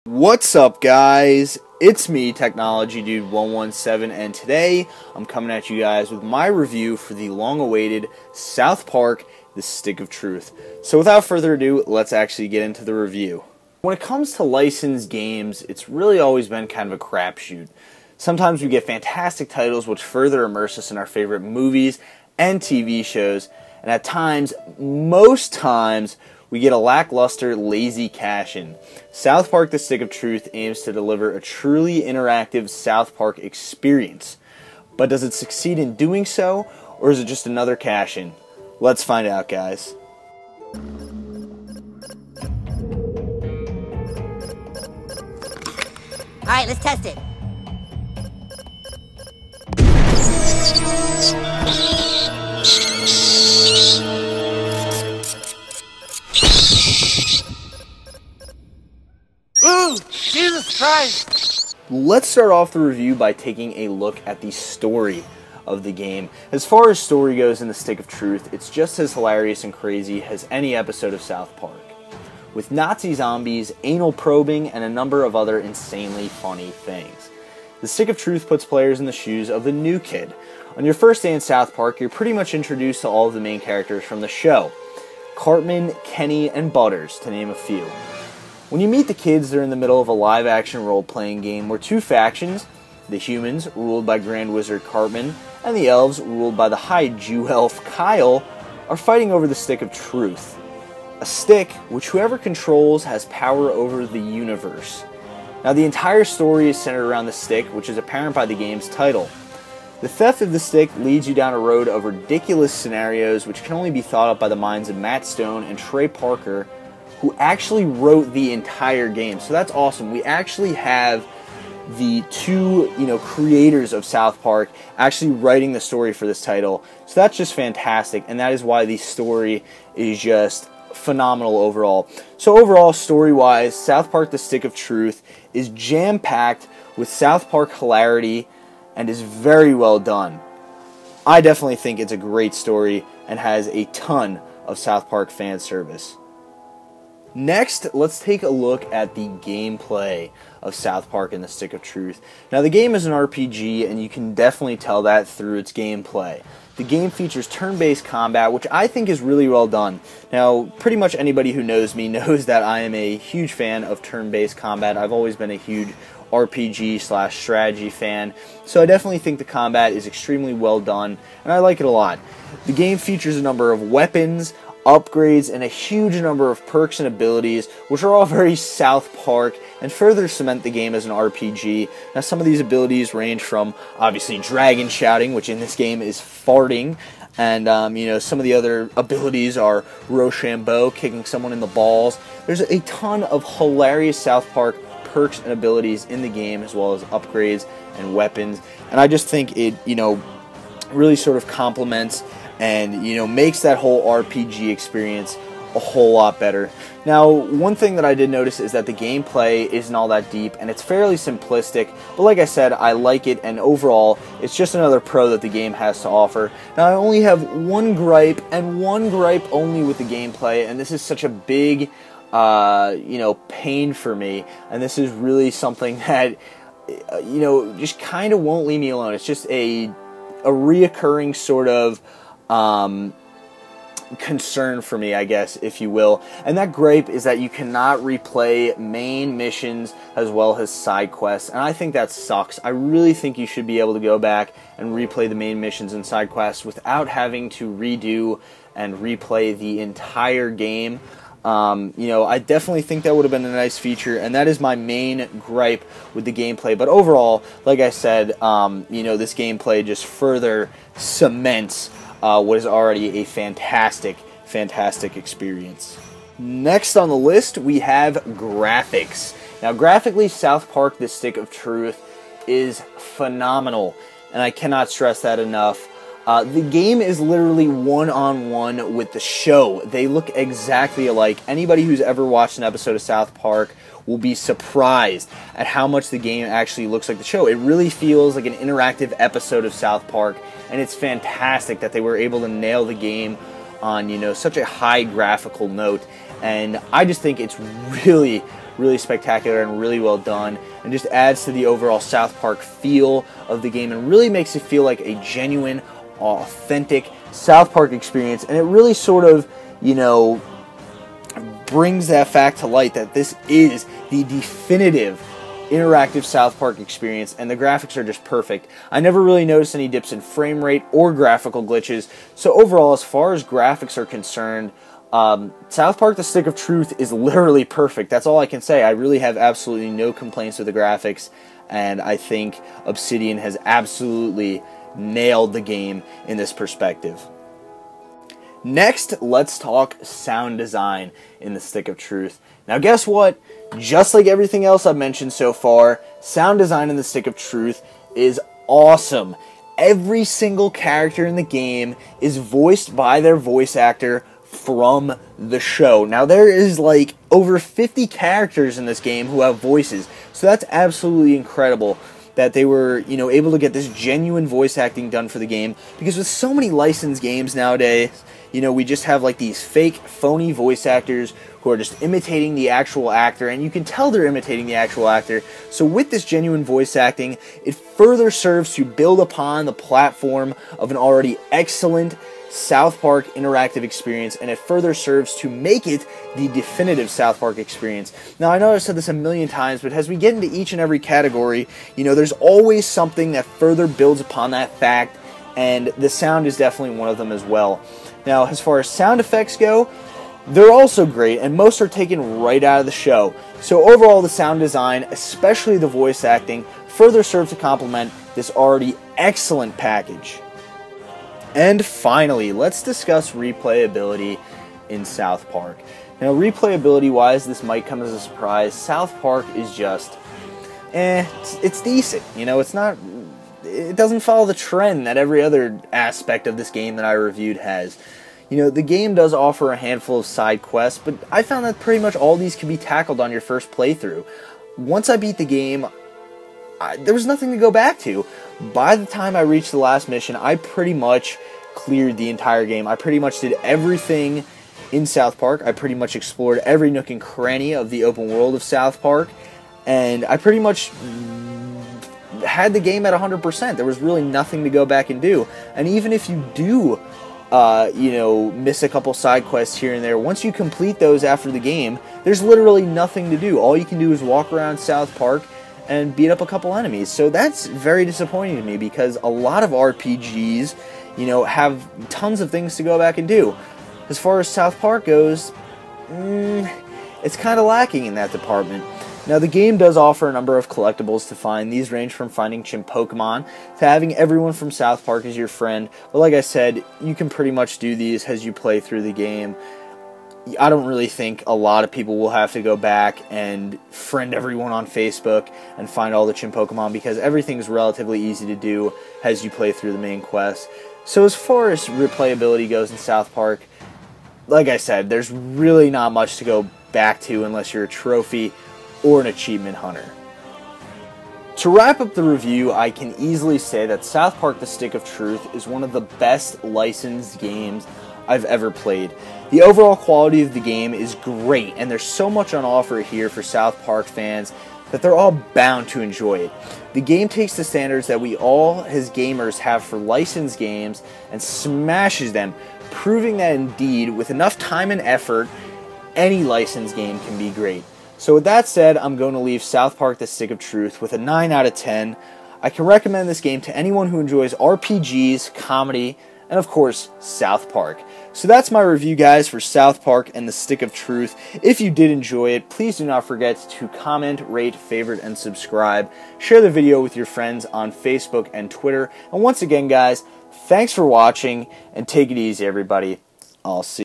What's up, guys? It's me, Technology Dude 117, and today I'm coming at you guys with my review for the long-awaited South Park: The Stick of Truth. So without further ado, let's actually get into the review. When it comes to licensed games, it's really always been kind of a crapshoot. Sometimes we get fantastic titles which further immerse us in our favorite movies and TV shows, and at times, most times, we get a lackluster, lazy cash-in. South Park: The Stick of Truth aims to deliver a truly interactive South Park experience. But does it succeed in doing so, or is it just another cash-in? Let's find out, guys. Alright, let's test it. Ooh, Jesus Christ! Let's start off the review by taking a look at the story of the game. As far as story goes in The Stick of Truth, it's just as hilarious and crazy as any episode of South Park, with Nazi zombies, anal probing, and a number of other insanely funny things. The Stick of Truth puts players in the shoes of the new kid. On your first day in South Park, you're pretty much introduced to all of the main characters from the show: Cartman, Kenny, and Butters, to name a few. When you meet the kids, they're in the middle of a live-action role-playing game where two factions, the humans, ruled by Grand Wizard Cartman, and the elves, ruled by the High Jew Elf Kyle, are fighting over the Stick of Truth. A stick which whoever controls has power over the universe. Now, the entire story is centered around the stick, which is apparent by the game's title. The theft of the stick leads you down a road of ridiculous scenarios which can only be thought up by the minds of Matt Stone and Trey Parker, who actually wrote the entire game. So that's awesome. We actually have the two, creators of South Park actually writing the story for this title. So that's just fantastic, and that is why the story is just phenomenal overall. So overall, story-wise, South Park: The Stick of Truth is jam-packed with South Park hilarity and is very well done. I definitely think it's a great story and has a ton of South Park fan service. Next, let's take a look at the gameplay of South Park and the Stick of Truth. Now, the game is an RPG, and you can definitely tell that through its gameplay. The game features turn-based combat, which I think is really well done. Now, pretty much anybody who knows me knows that I am a huge fan of turn-based combat. I've always been a huge RPG/strategy fan, so I definitely think the combat is extremely well done, and I like it a lot. The game features a number of weapons, upgrades, and a huge number of perks and abilities, which are all very South Park and further cement the game as an RPG. Now, some of these abilities range from, obviously, dragon shouting, which in this game is farting, and, some of the other abilities are Rochambeau, kicking someone in the balls. There's a ton of hilarious South Park perks and abilities in the game, as well as upgrades and weapons, and I just think it, really sort of complements and makes that whole RPG experience a whole lot better. Now, one thing that I did notice is that the gameplay isn't all that deep and it's fairly simplistic, but like I said, I like it, and overall it's just another pro that the game has to offer. Now, I only have one gripe, and one gripe only, with the gameplay, and this is such a big pain for me, and this is really something that just kind of won't leave me alone. It's just a reoccurring sort of concern for me, I guess, if you will. And that gripe is that you cannot replay main missions as well as side quests, and I think that sucks. I really think you should be able to go back and replay the main missions and side quests without having to redo and replay the entire game. I definitely think that would have been a nice feature, and that is my main gripe with the gameplay. But overall, like I said, this gameplay just further cements what is already a fantastic experience. Next on the list, we have graphics. Now, graphically, South Park: The Stick of Truth is phenomenal, and I cannot stress that enough. The game is literally one-on-one with the show. They look exactly alike. Anybody who's ever watched an episode of South Park will be surprised at how much the game actually looks like the show. It really feels like an interactive episode of South Park, and it's fantastic that they were able to nail the game on, such a high graphical note. And I just think it's really, really spectacular and really well done, and just adds to the overall South Park feel of the game and really makes it feel like a genuine, authentic South Park experience. And it really sort of, brings that fact to light that this is the definitive interactive South Park experience, and the graphics are just perfect. I never really noticed any dips in frame rate or graphical glitches, so overall, as far as graphics are concerned, South Park: The Stick of Truth is literally perfect. That's all I can say. I really have absolutely no complaints with the graphics, and I think Obsidian has absolutely nailed the game in this perspective. Next, let's talk sound design in The Stick of Truth. Now guess what? Just like everything else I've mentioned so far, sound design in The Stick of Truth is awesome. Every single character in the game is voiced by their voice actor from the show. Now there is like over 50 characters in this game who have voices, so that's absolutely incredible that they were, able to get this genuine voice acting done for the game, because with so many licensed games nowadays, we just have like these fake, phony voice actors who are just imitating the actual actor, and you can tell they're imitating the actual actor. So with this genuine voice acting, it further serves to build upon the platform of an already excellent South Park interactive experience, and it further serves to make it the definitive South Park experience. Now, I know I've said this a million times, but as we get into each and every category, there's always something that further builds upon that fact, and the sound is definitely one of them as well. Now, as far as sound effects go, they're also great, and most are taken right out of the show. So overall, the sound design, especially the voice acting, further serves to complement this already excellent package. And finally, let's discuss replayability in South Park. Now, replayability-wise, this might come as a surprise. South Park is just, it's decent. It doesn't follow the trend that every other aspect of this game that I reviewed has. The game does offer a handful of side quests, but I found that pretty much all these can be tackled on your first playthrough. Once I beat the game, there was nothing to go back to. By the time I reached the last mission, I pretty much cleared the entire game. I pretty much did everything in South Park. I pretty much explored every nook and cranny of the open world of South Park, and I pretty much had the game at 100%. There was really nothing to go back and do. And even if you do, miss a couple side quests here and there, once you complete those after the game, there's literally nothing to do. All you can do is walk around South Park and beat up a couple enemies. So that's very disappointing to me, because a lot of RPGs, have tons of things to go back and do. As far as South Park goes, it's kind of lacking in that department. Now, the game does offer a number of collectibles to find. These range from finding chimp Pokemon to having everyone from South Park as your friend. But like I said, you can pretty much do these as you play through the game. I don't really think a lot of people will have to go back and friend everyone on Facebook and find all the chimp Pokemon, because everything's relatively easy to do as you play through the main quest. So as far as replayability goes in South Park, like I said, there's really not much to go back to unless you're a trophy or an achievement hunter. To wrap up the review, I can easily say that South Park: The Stick of Truth is one of the best licensed games I've ever played. The overall quality of the game is great, and there's so much on offer here for South Park fans that they're all bound to enjoy it. The game takes the standards that we all as gamers have for licensed games and smashes them, proving that indeed, with enough time and effort, any licensed game can be great. So with that said, I'm going to leave South Park: The Stick of Truth with a 9 out of 10. I can recommend this game to anyone who enjoys RPGs, comedy, and of course, South Park. So that's my review, guys, for South Park and The Stick of Truth. If you did enjoy it, please do not forget to comment, rate, favorite, and subscribe. Share the video with your friends on Facebook and Twitter. And once again, guys, thanks for watching, and take it easy, everybody. I'll see you.